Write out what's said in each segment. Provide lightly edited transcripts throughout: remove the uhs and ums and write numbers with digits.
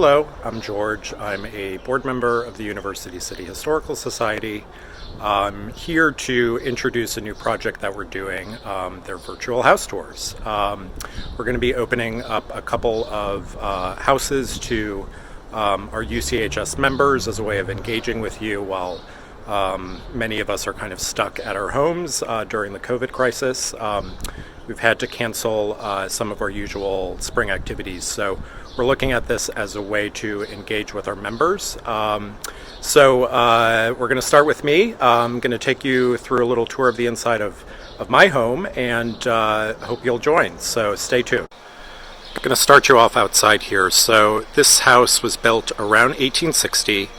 Hello, I'm George. I'm a board member of the University City Historical Society. I'm here to introduce a new project that we're doing. They're virtual house tours. We're going to be opening up a couple of houses to our UCHS members as a way of engaging with you while many of us are kind of stuck at our homes during the COVID crisis. We've had to cancel some of our usual spring activities, so we're looking at this as a way to engage with our members. So we're going to start with me. I'm going to take you through a little tour of the inside of my home, and hope you'll join, so stay tuned. I'm going to start you off outside here. So this house was built around 1860.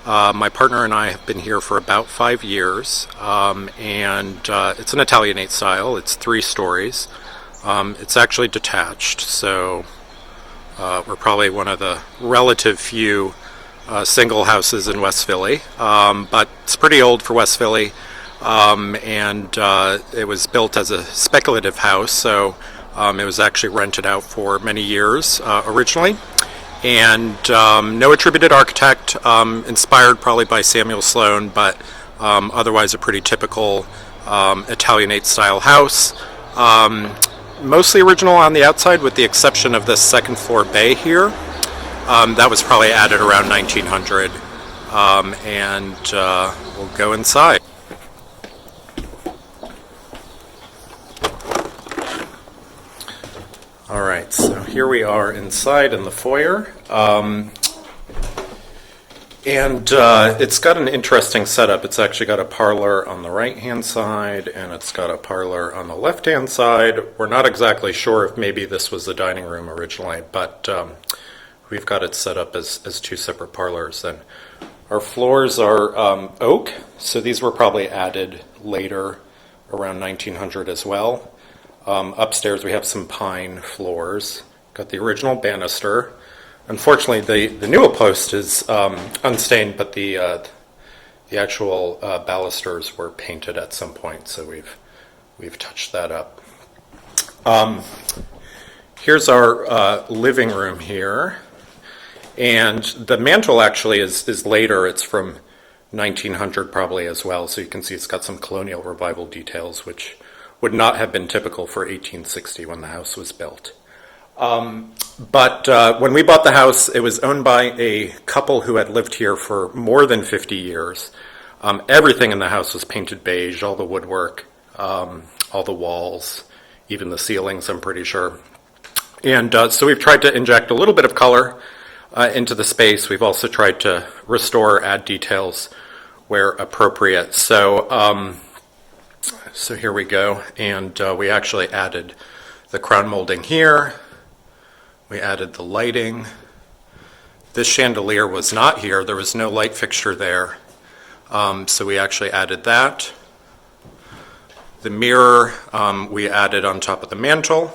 My partner and I have been here for about 5 years, and it's an Italianate style. It's 3 stories. It's actually detached, so we're probably one of the relative few single houses in West Philly, but it's pretty old for West Philly, and it was built as a speculative house, so it was actually rented out for many years originally. And no attributed architect, inspired probably by Samuel Sloan, but otherwise a pretty typical Italianate style house. Mostly original on the outside with the exception of this second floor bay here. That was probably added around 1900, and we'll go inside. All right, so here we are inside in the foyer, and it's got an interesting setup. It's actually got a parlor on the right-hand side, and it's got a parlor on the left-hand side. We're not exactly sure if maybe this was the dining room originally, but we've got it set up as 2 separate parlors. And our floors are oak, so these were probably added later, around 1900 as well. Upstairs we have some pine floors. Got the original banister. Unfortunately, the new post is unstained, but the actual balusters were painted at some point, so we've touched that up. Here's our living room here, and the mantle actually is later. It's from 1900 probably as well, so you can see it's got some colonial revival details, which would not have been typical for 1860 when the house was built. But when we bought the house, it was owned by a couple who had lived here for more than 50 years. Everything in the house was painted beige, all the woodwork, all the walls, even the ceilings, I'm pretty sure. And so we've tried to inject a little bit of color into the space. We've also tried to restore, add details where appropriate. So here we go, and we actually added the crown molding here. We added the lighting. This chandelier was not here. There was no light fixture there, so we actually added that. The mirror we added on top of the mantle,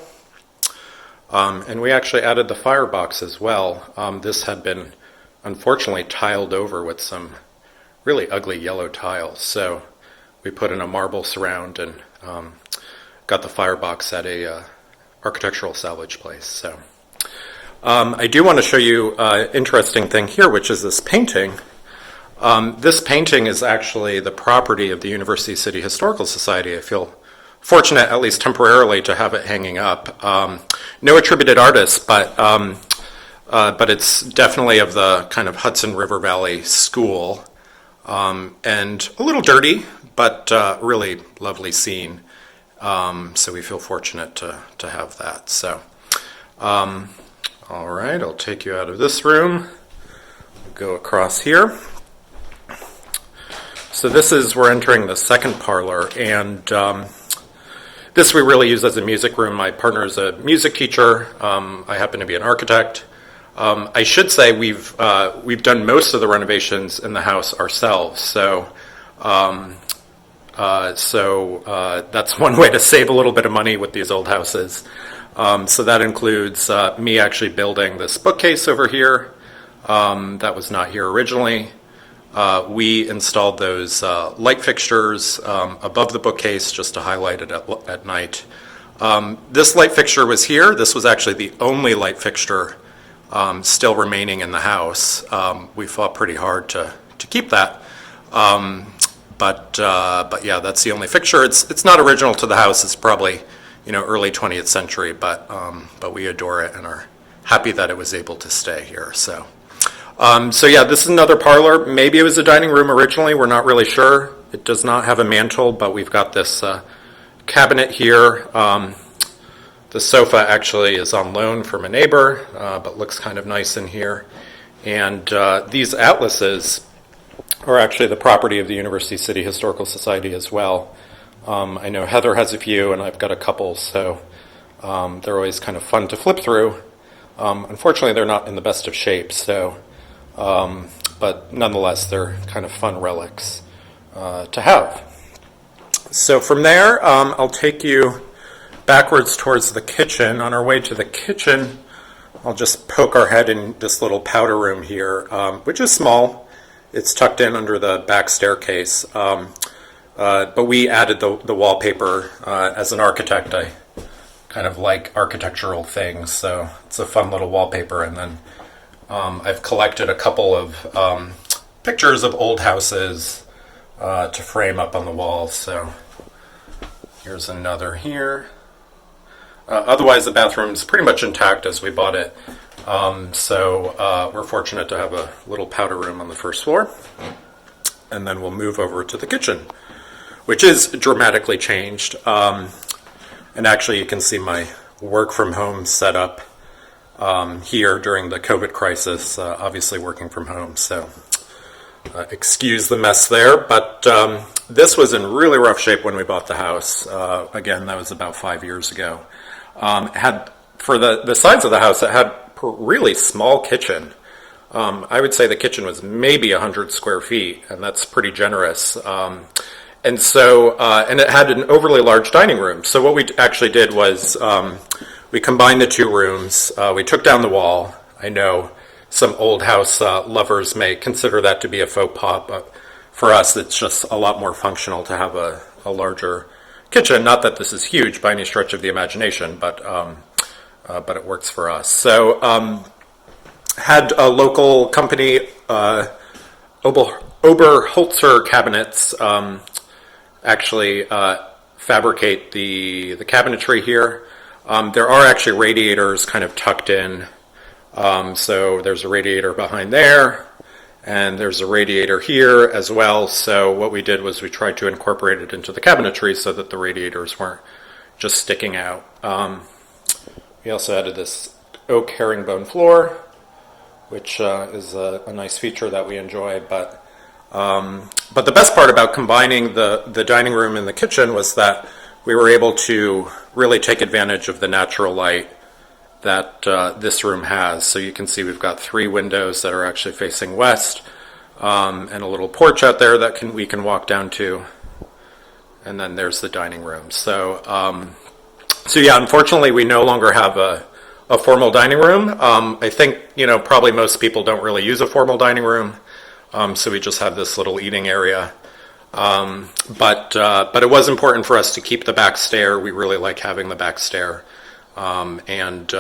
and we actually added the firebox as well. This had been unfortunately tiled over with some really ugly yellow tiles, so we put in a marble surround and got the firebox at a architectural salvage place. So I do want to show you an interesting thing here, which is this painting. This painting is actually the property of the University City Historical Society. I feel fortunate, at least temporarily, to have it hanging up. No attributed artist, but it's definitely of the kind of Hudson River Valley school, and a little dirty, but really lovely scene. So we feel fortunate to have that. So, all right, I'll take you out of this room, go across here. So we're entering the second parlor, and this we really use as a music room. My partner is a music teacher. I happen to be an architect. I should say we've done most of the renovations in the house ourselves. So that's one way to save a little bit of money with these old houses. So that includes me actually building this bookcase over here. That was not here originally. We installed those light fixtures above the bookcase just to highlight it at night. This light fixture was here. This was actually the only light fixture still remaining in the house. We fought pretty hard to keep that. But yeah, that's the only fixture. It's not original to the house. It's probably, early 20th century, but we adore it and are happy that it was able to stay here. So yeah, this is another parlor. Maybe it was a dining room originally. We're not really sure. It does not have a mantel, but we've got this cabinet here. The sofa actually is on loan from a neighbor, but looks kind of nice in here. And these atlases are actually the property of the University City Historical Society as well. I know Heather has a few, and I've got a couple, so they're always kind of fun to flip through. Unfortunately, they're not in the best of shape, so but nonetheless, they're kind of fun relics to have. So from there, I'll take you backwards towards the kitchen. On our way to the kitchen, I'll just poke our head in this little powder room here, which is small. It's tucked in under the back staircase, but we added the wallpaper. As an architect, I kind of like architectural things, so it's a fun little wallpaper. And then I've collected a couple of pictures of old houses to frame up on the walls. So here's another here. Otherwise, the bathroom is pretty much intact as we bought it. So we're fortunate to have a little powder room on the first floor. And then we'll move over to the kitchen, which is dramatically changed. And actually, you can see my work from home setup here during the COVID crisis, obviously working from home. So excuse the mess there. But this was in really rough shape when we bought the house. Again, that was about 5 years ago. Had, for the size of the house, it had a really small kitchen. I would say the kitchen was maybe 100 square feet, and that's pretty generous. And so, and it had an overly large dining room. So what we actually did was we combined the two rooms. We took down the wall. I know some old house lovers may consider that to be a faux pas, but for us, it's just a lot more functional to have a larger kitchen. Not that this is huge by any stretch of the imagination, but it works for us. So had a local company, Oberholzer Cabinets, actually fabricate the cabinetry here. There are actually radiators kind of tucked in. So there's a radiator behind there, and there's a radiator here as well. So what we did was we tried to incorporate it into the cabinetry so that the radiators weren't just sticking out. We also added this oak herringbone floor, which is a nice feature that we enjoy. But the best part about combining the dining room and the kitchen was that we were able to really take advantage of the natural light that this room has. So you can see we've got 3 windows that are actually facing west, and a little porch out there that we can walk down to, and then there's the dining room. So yeah, unfortunately, we no longer have a formal dining room. I think probably most people don't really use a formal dining room, so we just have this little eating area. But it was important for us to keep the back stair. We really like having the back stair. And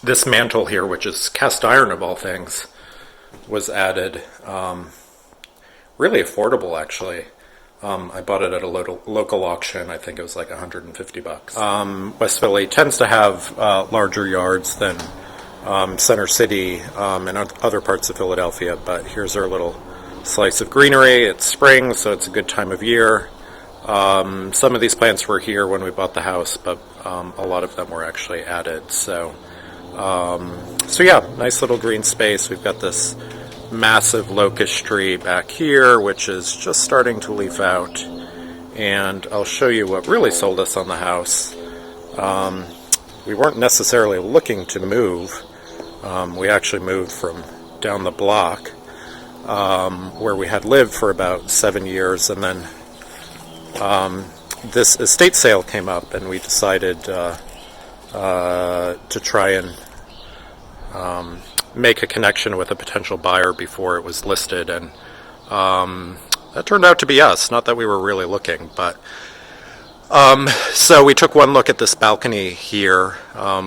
this mantle here, which is cast iron of all things, was added. Really affordable, actually. I bought it at a local auction. I think it was like $150. West Philly tends to have larger yards than Center City and other parts of Philadelphia, but here's our little slice of greenery. It's spring, so it's a good time of year. Some of these plants were here when we bought the house, but a lot of them were actually added. So yeah, nice little green space. We've got this massive locust tree back here, which is just starting to leaf out. And I'll show you what really sold us on the house. We weren't necessarily looking to move. We actually moved from down the block, where we had lived for about 7 years, and then this estate sale came up, and we decided to try and make a connection with a potential buyer before it was listed, and that turned out to be us. Not that we were really looking, but So we took one look at this balcony here,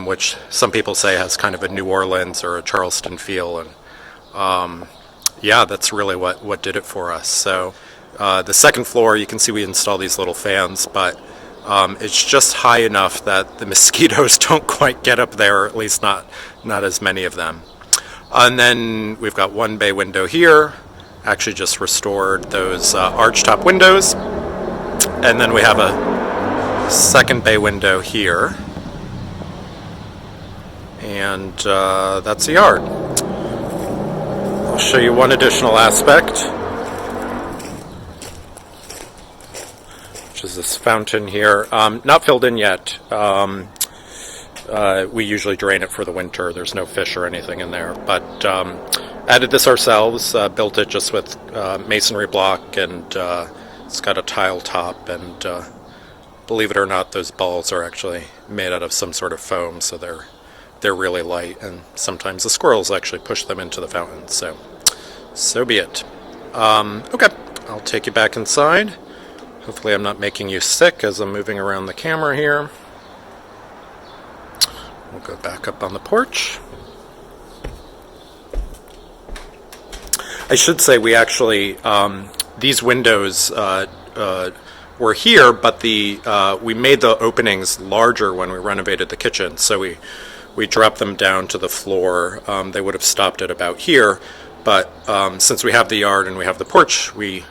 which some people say has kind of a New Orleans or a Charleston feel, and yeah, that's really what did it for us. So the second floor, you can see we install these little fans, but it's just high enough that the mosquitoes don't quite get up there, or at least not as many of them. And then we've got one bay window here, actually just restored those arch-top windows, and then we have a second bay window here, and that's the yard. I'll show you one additional aspect, which is this fountain here. Not filled in yet. We usually drain it for the winter. There's no fish or anything in there, but added this ourselves, built it just with masonry block, and it's got a tile top, and believe it or not, those balls are actually made out of some sort of foam, so they're really light, and sometimes the squirrels actually push them into the fountain, so be it. Okay, I'll take you back inside. Hopefully I'm not making you sick as I'm moving around the camera here. We'll go back up on the porch. I should say we actually, these windows were here, but we made the openings larger when we renovated the kitchen, so we dropped them down to the floor. They would have stopped at about here, but since we have the yard and we have the porch, we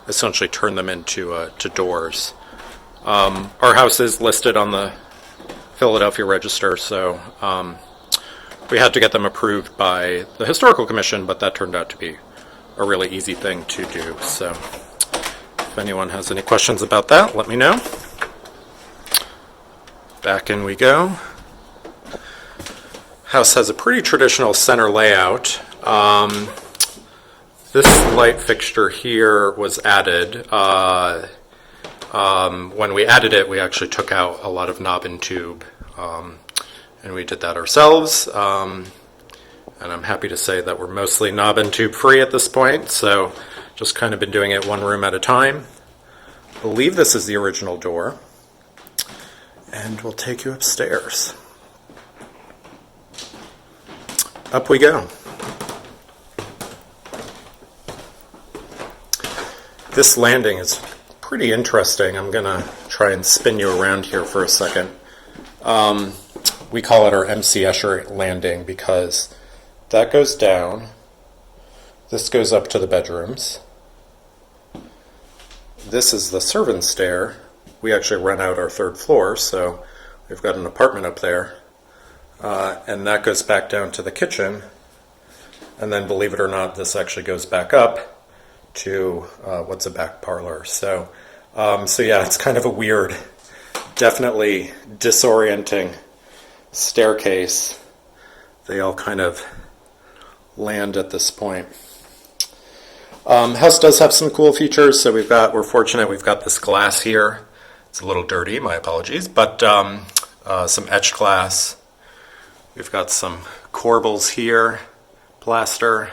essentially turned them into doors. Our house is listed on the Philadelphia Register, so we had to get them approved by the Historical Commission, but that turned out to be a really easy thing to do. So if anyone has any questions about that, let me know. Back in we go. House has a pretty traditional center layout. This light fixture here was added. When we added it, we actually took out a lot of knob and tube, and we did that ourselves. And I'm happy to say that we're mostly knob and tube free at this point, so just kind of been doing it one room at a time. I believe this is the original door, and we'll take you upstairs. Up we go. This landing is pretty interesting. I'm going to try and spin you around here for a second. We call it our MC Escher landing because that goes down. This goes up to the bedrooms. This is the servants' stair. We actually rent out our third floor, so we've got an apartment up there. And that goes back down to the kitchen. And then, believe it or not, this actually goes back up to what's a back parlor. So yeah, it's kind of a weird, definitely disorienting staircase. They all kind of land at this point. House does have some cool features. So we're fortunate we've got this glass here. It's a little dirty, my apologies, but some etched glass. We've got some corbels here, plaster.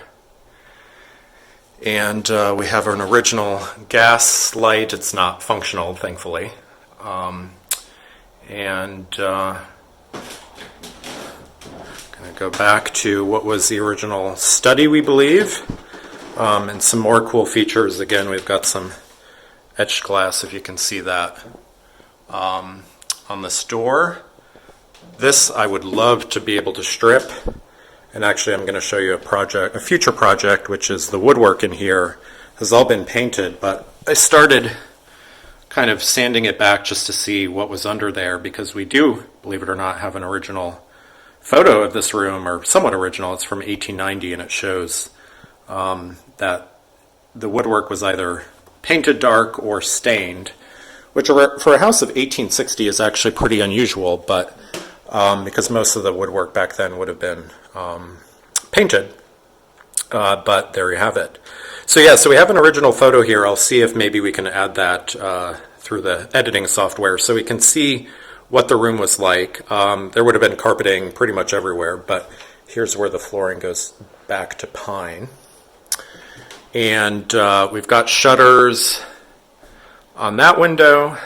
And we have an original gas light. It's not functional, thankfully. And going to go back to what was the original study, we believe. And some more cool features. Again, we've got some etched glass, if you can see that, on this door. This I would love to be able to strip. And actually, I'm going to show you a future project, which is the woodwork in here has all been painted, but I started kind of sanding it back just to see what was under there, because we do, believe it or not, have an original photo of this room, or somewhat original. It's from 1890, and it shows that the woodwork was either painted dark or stained, which for a house of 1860 is actually pretty unusual, but because most of the woodwork back then would have been painted, but there you have it. So yeah, so we have an original photo here. I'll see if maybe we can add that through the editing software so we can see what the room was like. There would have been carpeting pretty much everywhere, but here's where the flooring goes back to pine. And we've got shutters on that window.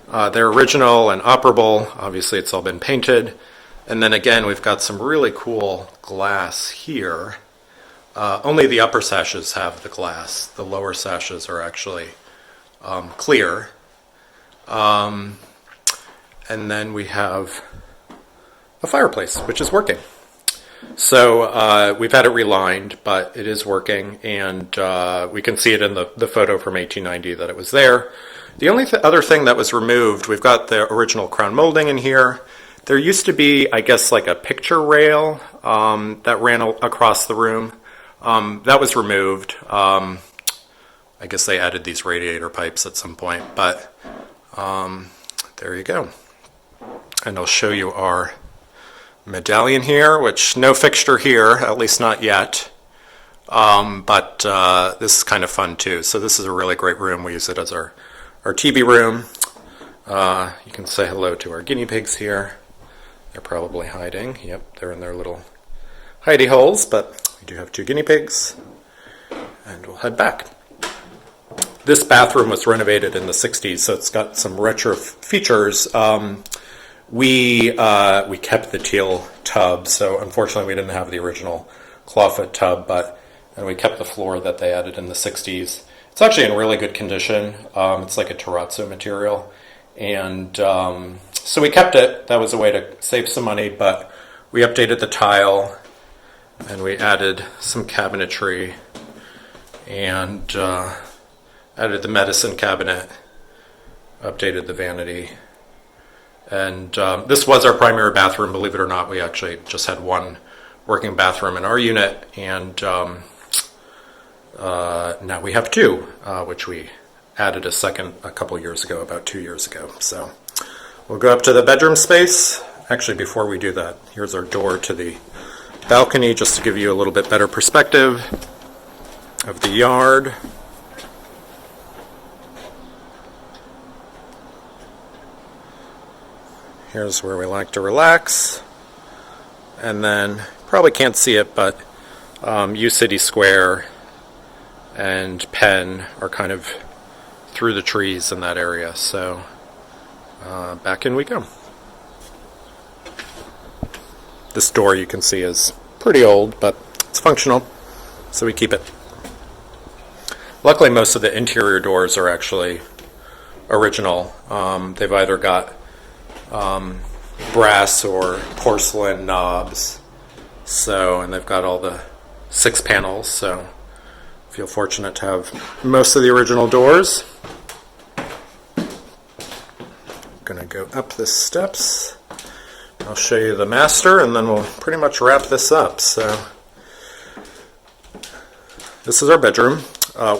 They're original and operable. Obviously, it's all been painted. And then again, we've got some really cool glass here. Only the upper sashes have the glass. The lower sashes are actually clear. And then we have a fireplace, which is working. So we've had it relined, but it is working, and we can see it in the photo from 1890 that it was there. The only other thing that was removed, we've got the original crown molding in here. There used to be, I guess, like a picture rail that ran across the room. That was removed. I guess they added these radiator pipes at some point, but there you go. And I'll show you our medallion here, which no fixture here, at least not yet. But this is kind of fun too. So this is a really great room. We use it as our TV room. You can say hello to our guinea pigs here. They're probably hiding. Yep, they're in their little hidey holes, but we do have 2 guinea pigs. And we'll head back. This bathroom was renovated in the 60s, so it's got some retro features. We kept the teal tub, so unfortunately we didn't have the original clawfoot tub, and we kept the floor that they added in the 60s. It's actually in really good condition. It's like a terrazzo material, and so we kept it. That was a way to save some money, but we updated the tile, and we added some cabinetry, and added the medicine cabinet, updated the vanity. And this was our primary bathroom. Believe it or not, we actually just had one working bathroom in our unit, and now we have 2, which we added a second a couple years ago, about 2 years ago. So we'll go up to the bedroom space. Actually, before we do that, here's our door to the balcony, just to give you a little bit better perspective of the yard. Here's where we like to relax. And then, probably can't see it, but UCity Square and Penn are kind of through the trees in that area. So back in we go. This door you can see is pretty old, but it's functional, so we keep it. Luckily, most of the interior doors are actually original. They've either got brass or porcelain knobs, and they've got all the 6 panels, so feel fortunate to have most of the original doors. Gonna go up the steps. I'll show you the master, and then we'll pretty much wrap this up. So this is our bedroom.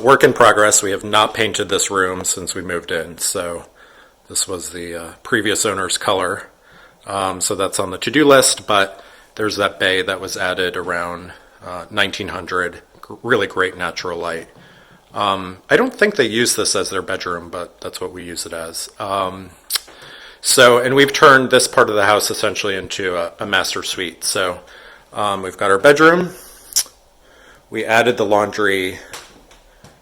Work in progress. We have not painted this room since we moved in, so this was the previous owner's color. So that's on the to-do list, but there's that bay that was added around 1900. Really great natural light. I don't think they use this as their bedroom, but that's what we use it as. And we've turned this part of the house essentially into a master suite. So we've got our bedroom. We added the laundry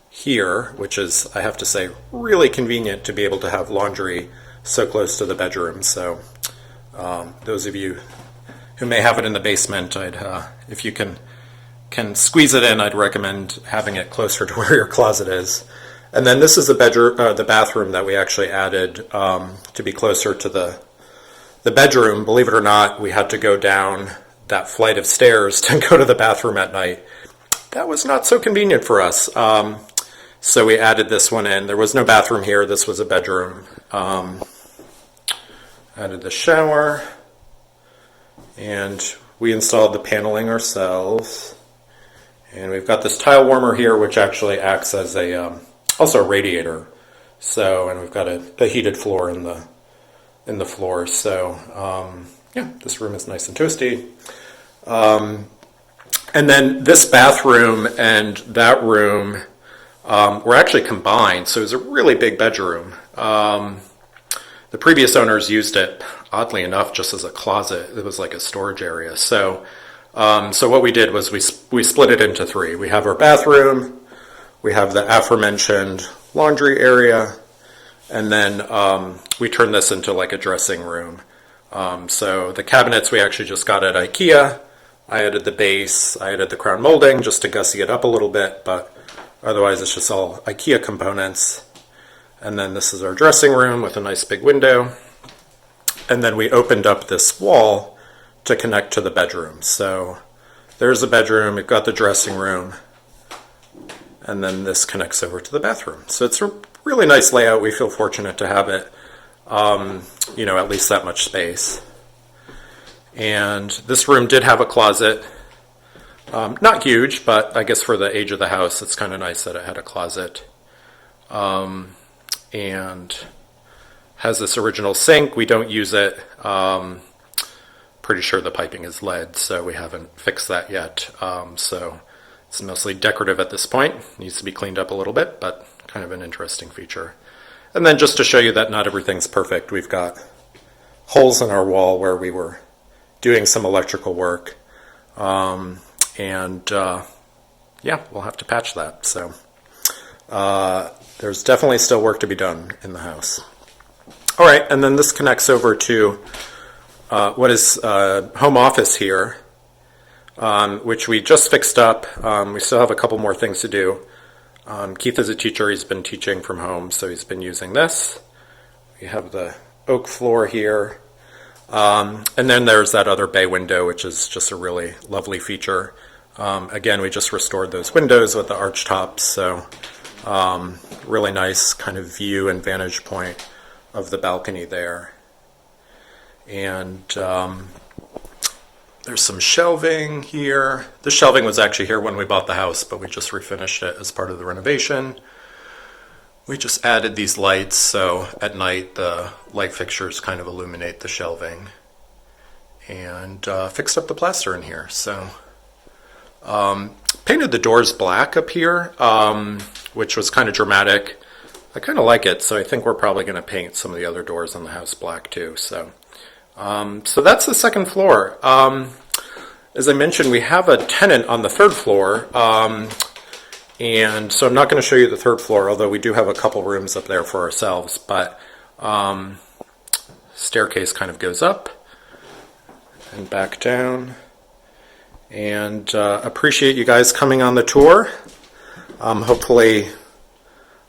here, which is, I have to say, really convenient to be able to have laundry so close to the bedroom. So those of you who may have it in the basement, if you can squeeze it in, I'd recommend having it closer to where your closet is. And then this is the bedroom, the bathroom that we actually added to be closer to the bedroom. Believe it or not, we had to go down that flight of stairs to go to the bathroom at night. That was not so convenient for us. So we added this one in. There was no bathroom here. This was a bedroom. Added the shower. And we installed the paneling ourselves. And we've got this tile warmer here, which actually acts as also a radiator. And we've got a heated floor in the floor. So this room is nice and toasty. And then this bathroom and that room were actually combined, so it was a really big bedroom. The previous owners used it, oddly enough, just as a closet. It was like a storage area. So what we did was we split it into 3. We have our bathroom, we have the aforementioned laundry area, And then we turned this into like a dressing room. So the cabinets we actually just got at IKEA. I added the base, I added the crown molding just to gussy it up a little bit, but otherwise it's just all IKEA components. And then this is our dressing room with a nice big window. And then we opened up this wall to connect to the bedroom. So there's the bedroom, we've got the dressing room, and then this connects over to the bathroom. So it's a really nice layout. We feel fortunate to have it, at least that much space. And this room did have a closet. Not huge, but I guess for the age of the house, it's kind of nice that it had a closet. And has this original sink. We don't use it. Pretty sure the piping is lead, so we haven't fixed that yet. So it's mostly decorative at this point. Needs to be cleaned up a little bit, but kind of an interesting feature. And then just to show you that not everything's perfect, we've got holes in our wall where we were doing some electrical work. We'll have to patch that. So there's definitely still work to be done in the house. All right, and then this connects over to what is home office here, which we just fixed up. We still have a couple more things to do. Keith is a teacher. He's been teaching from home, so he's been using this. We have the oak floor here. And then there's that other bay window, which is just a really lovely feature. Again, we just restored those windows with the arch tops, so really nice kind of view and vantage point of the balcony there. And there's some shelving here. The shelving was actually here when we bought the house, but we just refinished it as part of the renovation. We just added these lights, so at night the light fixtures kind of illuminate the shelving. And fixed up the plaster in here. So painted the doors black up here, which was kind of dramatic. I kind of like it, so I think we're probably going to paint some of the other doors on the house black too. So that's the second floor. As I mentioned, we have a tenant on the third floor, and so I'm not going to show you the third floor, although we do have a couple rooms up there for ourselves. But staircase kind of goes up and back down. And appreciate you guys coming on the tour. Hopefully,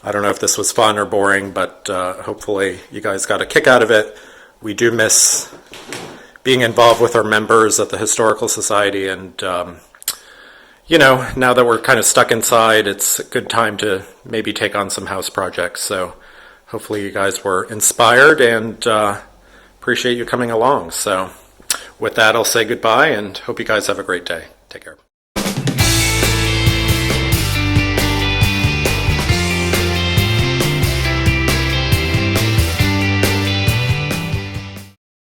I don't know if this was fun or boring, but hopefully you guys got a kick out of it. We do miss being involved with our members at the Historical Society, and now that we're kind of stuck inside, it's a good time to maybe take on some house projects. So hopefully you guys were inspired, and appreciate you coming along. So with that, I'll say goodbye and hope you guys have a great day. Take care.